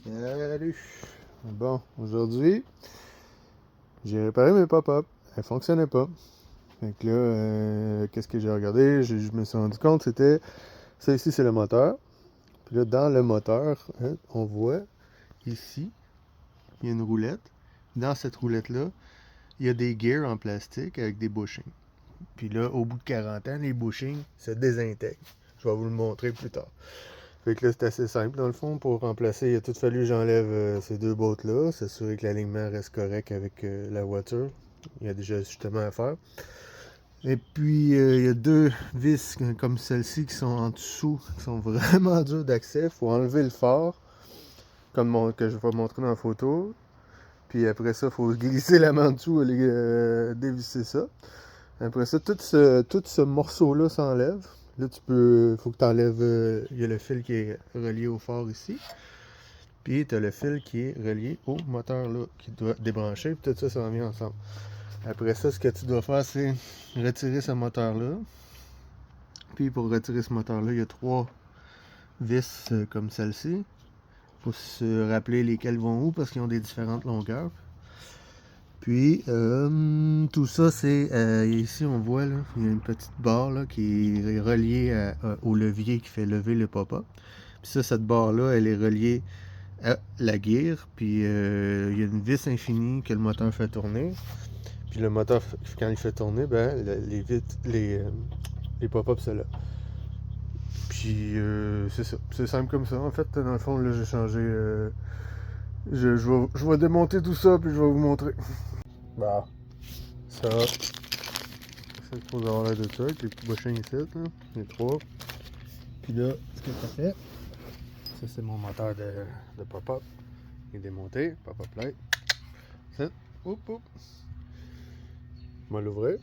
Salut! Bon, aujourd'hui, j'ai réparé mes pop-up. Elles fonctionnaient pas. Fait que là, qu'est-ce que j'ai regardé? Je me suis rendu compte, c'était... Ça ici, c'est le moteur. Puis là, dans le moteur, hein, on voit ici, il y a une roulette. Dans cette roulette-là, il y a des gears en plastique avec des bushings. Puis là, au bout de 40 ans, les bushings se désintègrent. Je vais vous le montrer plus tard. Fait que là, c'est assez simple dans le fond. Pour remplacer, il a tout fallu que j'enlève ces deux bottes-là, s'assurer que l'alignement reste correct avec la voiture. Il y a déjà ajustements à faire. Et puis, il y a deux vis comme celle-ci qui sont en dessous, qui sont vraiment dures d'accès. Il faut enlever le phare, comme que je vais montrer dans la photo. Puis après ça, il faut glisser la main en dessous et dévisser ça. Après ça, tout ce morceau-là s'enlève. Là, faut que tu enlèves, il y a le fil qui est relié au phare ici. Puis, tu as le fil qui est relié au moteur là, qui doit débrancher. Puis tout ça, ça va bien ensemble. Après ça, ce que tu dois faire, c'est retirer ce moteur-là. Puis, pour retirer ce moteur-là, il y a 3 vis comme celle-ci. Il faut se rappeler lesquelles vont où parce qu'ils ont des différentes longueurs. Puis, tout ça, c'est... ici, on voit, là, il y a une petite barre là, qui est reliée au levier qui fait lever le pop-up. Puis ça, cette barre-là, elle est reliée à la gear. Puis, il y a une vis infinie que le moteur fait tourner. Puis le moteur, quand il fait tourner, ben, les pop-ups se lèvent. Puis, c'est ça. C'est simple comme ça. En fait, dans le fond, là, j'ai changé... je vais démonter tout ça, puis je vais vous montrer. Bah, ça faut avoir l'air de ça, avec les petits bushings ici, là, les 3. Puis là, ce que ça fait, ça c'est mon moteur de pop-up. Il est démonté, pop-up light. Ça, oup, oup. On va l'ouvrir.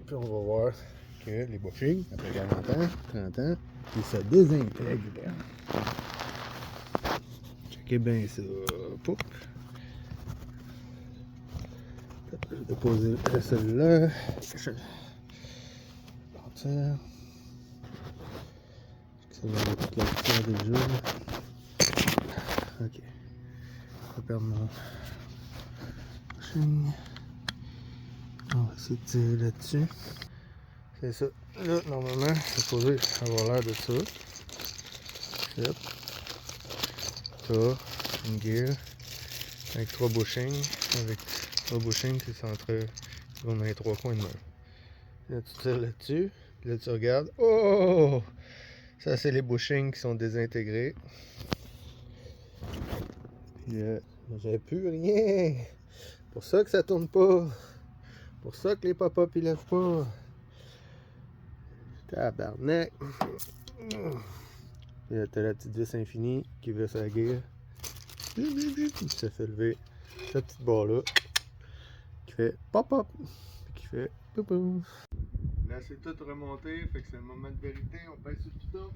Puis on va voir que les bushings, après 40 ans, 30 ans, ils se désintègrent. Checkez bien ça. Poup. Je vais déposer celle-là. Partir. Ça va être toute la poussière déjà. Ok. Je vais perdre mon bushing. On va essayer de tirer là-dessus. C'est ça. Là, normalement, c'est supposé avoir l'air de ça. Hop. Ça, une gear avec 3 bushings. Avec 3 bushings qui sont dans les 3 coins de main. Là, tu tires là-dessus. Puis là, tu regardes. Oh! Ça, c'est les bushings qui sont désintégrés. Puis j'ai plus rien. Pour ça que ça tourne pas. Pour ça que les pop-up ils lèvent pas. Tabarnak. Puis là, t'as la petite vis infinie qui va sur la gear. Ça fait lever cette petite barre-là qui fait pop-up. Puis qui fait poupou. Là, c'est tout remonté. Fait que c'est le moment de vérité. On pèse sur le piton.